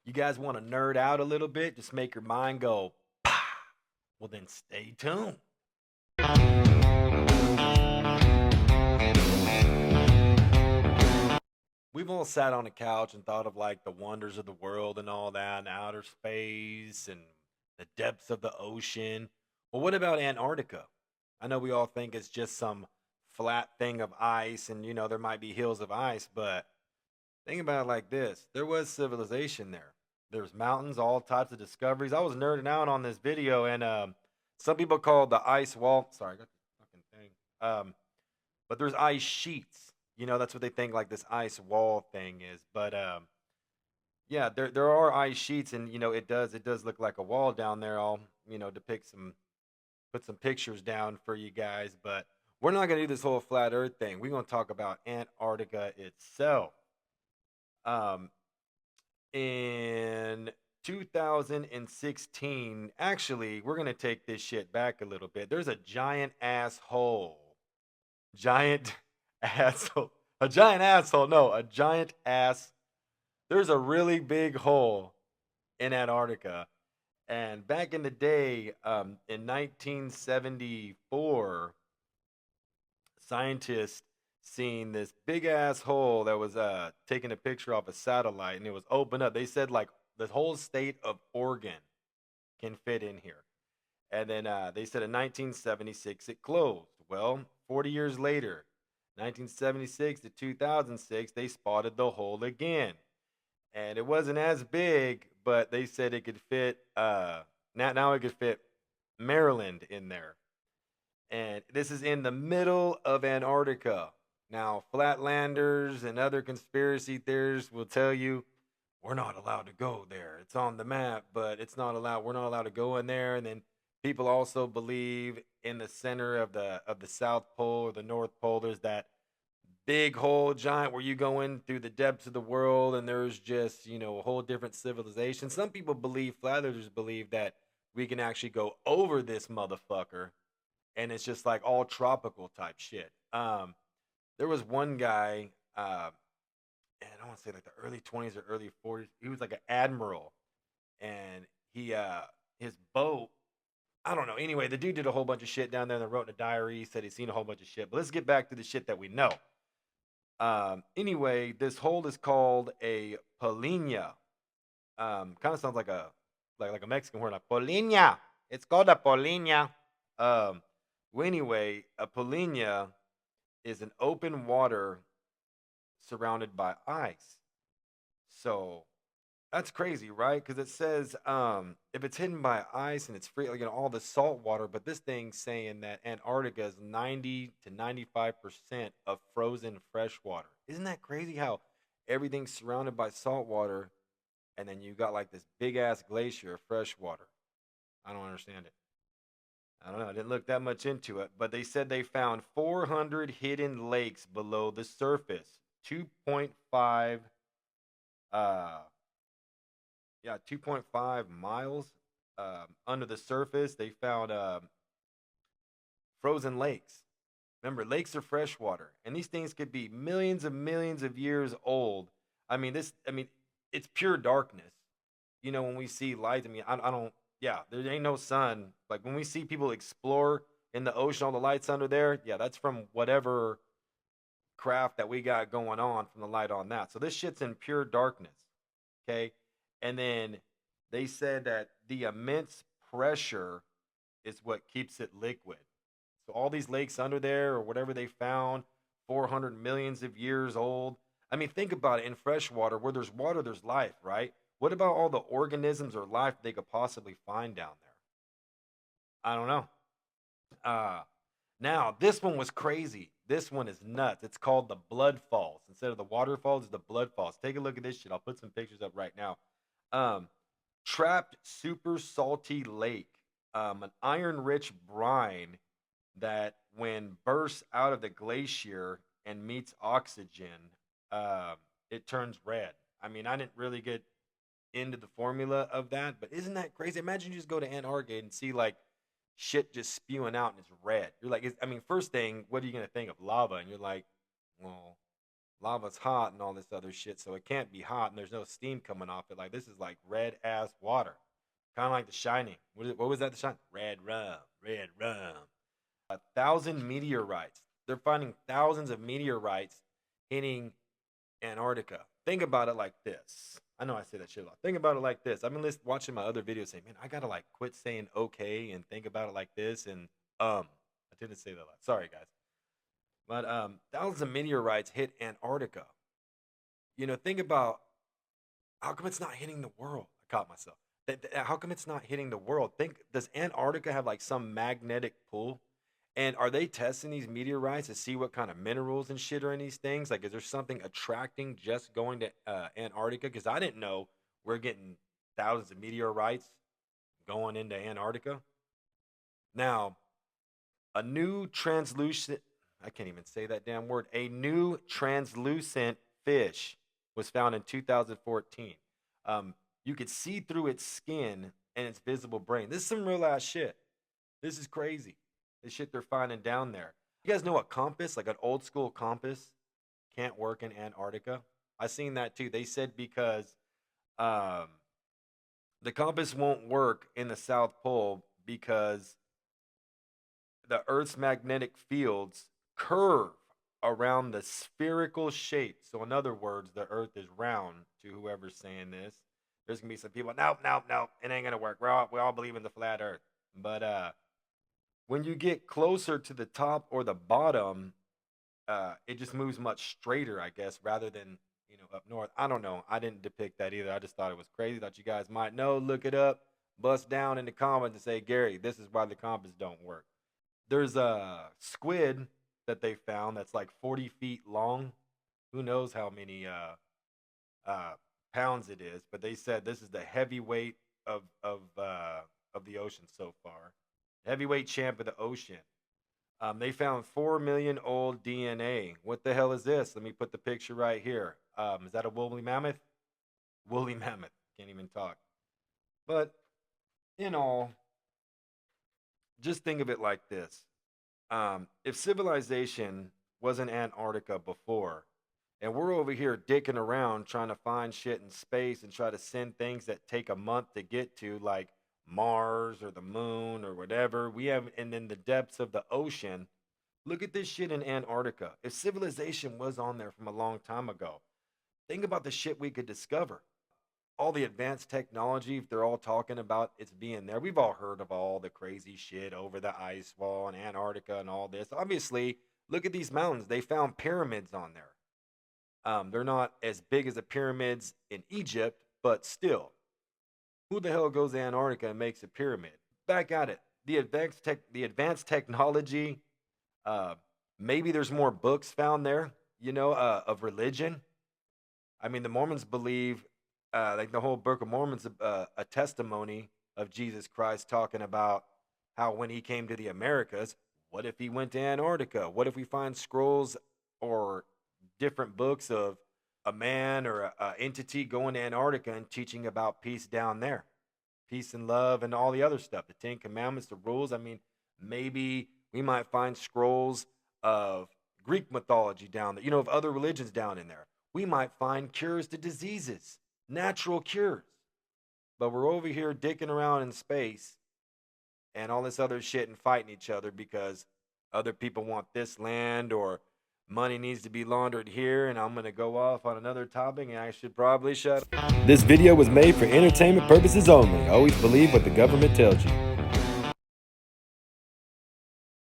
You guys want to nerd out a little bit? Just make your mind go, "Pah." Well, then stay tuned. We've all sat on a couch and thought of like the wonders of the world and all that, and outer space and the depths of the ocean. Well, what about Antarctica? I know we all think it's just some flat thing of ice, and there might be hills of ice, but think about it like this: there was civilization there. There's mountains, all types of discoveries. I was nerding out on this video, and some people call it the ice wall. Sorry, I got this fucking thing. But there's ice sheets. That's what they think like this ice wall thing is. But yeah, there are ice sheets, and it does look like a wall down there. I'll depict some put some pictures down for you guys, but we're not gonna do this whole flat Earth thing. We're gonna talk about Antarctica itself. Um, in 2016, actually, we're gonna take this shit back a little bit. There's a giant asshole, giant asshole, a giant asshole. No, a giant ass. There's a really big hole in Antarctica. And back in the day, in 1974, scientists seen this big ass hole that was taking a picture off a satellite, and it was open up. They said like the whole state of Oregon can fit in here. And then they said in 1976 it closed. Well, 40 years later, 1976 to 2006, they spotted the hole again, and it wasn't as big, but they said it could fit. Now it could fit Maryland in there, and this is in the middle of Antarctica. Now, flatlanders and other conspiracy theorists will tell you we're not allowed to go there. It's on the map, but it's not allowed. We're not allowed to go in there. And then people also believe in the center of the South Pole or the North Pole, there's that big hole giant where you go in through the depths of the world, and there's just a whole different civilization. Some people believe, flat earthers believe, that we can actually go over this motherfucker, and it's just like all tropical type shit. There was one guy, and I want to say like the early 20s or early 40s. He was like an admiral, and his boat. I don't know. Anyway, the dude did a whole bunch of shit down there and wrote in a diary. He said he's seen a whole bunch of shit. But let's get back to the shit that we know. Anyway, this hole is called a polina. Kind of sounds like a Mexican word, like polina. It's called a polina. Well, anyway, a polina is an open water surrounded by ice. So that's crazy, right? Because it says if it's hidden by ice and it's free, like all the salt water, but this thing's saying that Antarctica is 90 to 95% of frozen fresh water. Isn't that crazy how everything's surrounded by salt water, and then you got like this big ass glacier of fresh water? I don't understand it. I don't know. I didn't look that much into it, but they said they found 400 hidden lakes below the surface. 2.5 uh 2.5 miles under the surface. They found frozen lakes. Remember, lakes are freshwater, and these things could be millions of years old. I mean, it's pure darkness. When we see lights, I don't, yeah, there ain't no sun. Like when we see people explore in the ocean, all the lights under there, yeah, that's from whatever craft that we got going on from the light on that. So this shit's in pure darkness. Okay. And then they said that the immense pressure is what keeps it liquid. So all these lakes under there or whatever they found, 400 millions of years old. I mean, think about it. In freshwater, where there's water, there's life, right? What about all the organisms or life they could possibly find down there? I don't know. Uh, Now, this one was crazy. This one is nuts. It's called the Blood Falls. Instead of the waterfalls, it's the Blood Falls. Take a look at this shit. I'll put some pictures up right now. Um, Trapped super salty lake, an iron rich brine that, when bursts out of the glacier and meets oxygen, um, it turns red. I mean, I didn't really get into the formula of that, but isn't that crazy? Imagine you just go to Antarctica and see like shit just spewing out and it's red. You're like, I mean, first thing, what are you gonna think of lava? And you're like, well, Lava's hot and all this other shit, so it can't be hot and there's no steam coming off it. Like, this is like red ass water. Kind of like The Shining. What was that? The Shining? Red rum, red rum. 1,000 meteorites. They're finding thousands of meteorites hitting Antarctica. Think about it like this. I know I say that shit a lot. Think about it like this. I've been watching my other videos saying, man, I gotta like quit saying okay and think about it like this. And I didn't say that a lot. Sorry, guys. But thousands of meteorites hit Antarctica. You know, think about how come it's not hitting the world? I caught myself. How come it's not hitting the world? Think, does Antarctica have like some magnetic pull? And are they testing these meteorites to see what kind of minerals and shit are in these things? Like, is there something attracting just going to Antarctica? Because I didn't know we're getting thousands of meteorites going into Antarctica. Now, a new translucent, I can't even say that damn word, a new translucent fish was found in 2014. You could see through its skin and its visible brain. This is some real ass shit. This is crazy. The shit they're finding down there. You guys know a compass, like an old school compass, can't work in Antarctica? I seen that too. They said because the compass won't work in the South Pole because the Earth's magnetic fields curve around the spherical shape. So in other words, the Earth is round to whoever's saying this. There's going to be some people, nope, it ain't going to work. We all believe in the flat Earth. But when you get closer to the top or the bottom, it just moves much straighter, I guess, rather than, you know, up north. I don't know. I didn't depict that either. I just thought it was crazy. Thought you guys might know. Look it up. Bust down in the comments and say, Gary, this is why the compass don't work. There's a squid that they found that's like 40 feet long. Who knows how many pounds it is, but they said this is the heavyweight of the ocean so far. Heavyweight champ of the ocean. They found 4 million old DNA. What the hell is this? Let me put the picture right here. Is that a woolly mammoth? Woolly mammoth. Can't even talk. But, you know, just think of it like this. If civilization was in Antarctica before, and we're over here dicking around trying to find shit in space and try to send things that take a month to get to, like Mars or the moon or whatever, and in the depths of the ocean, look at this shit in Antarctica. If civilization was on there from a long time ago, think about the shit we could discover. All the advanced technology, if they're all talking about it's being there. We've all heard of all the crazy shit over the ice wall in Antarctica and all this. Obviously, look at these mountains. They found pyramids on there. They're not as big as the pyramids in Egypt, but still. Who the hell goes to Antarctica and makes a pyramid? Back at it. The advanced technology, maybe there's more books found there, you know, of religion. I mean, the Mormons believe, like the whole Book of Mormon's a testimony of Jesus Christ talking about how when he came to the Americas, what if he went to Antarctica? What if we find scrolls or different books of a man or a entity going to Antarctica and teaching about peace down there, peace and love and all the other stuff, the 10 Commandments, the rules. I mean, maybe we might find scrolls of Greek mythology down there, you know, of other religions down in there. We might find cures to diseases, natural cures. But we're over here dicking around in space and all this other shit and fighting each other because other people want this land or money needs to be laundered here, and I'm going to go off on another topic, and I should probably shut up. This video was made for entertainment purposes only. Always believe what the government tells you.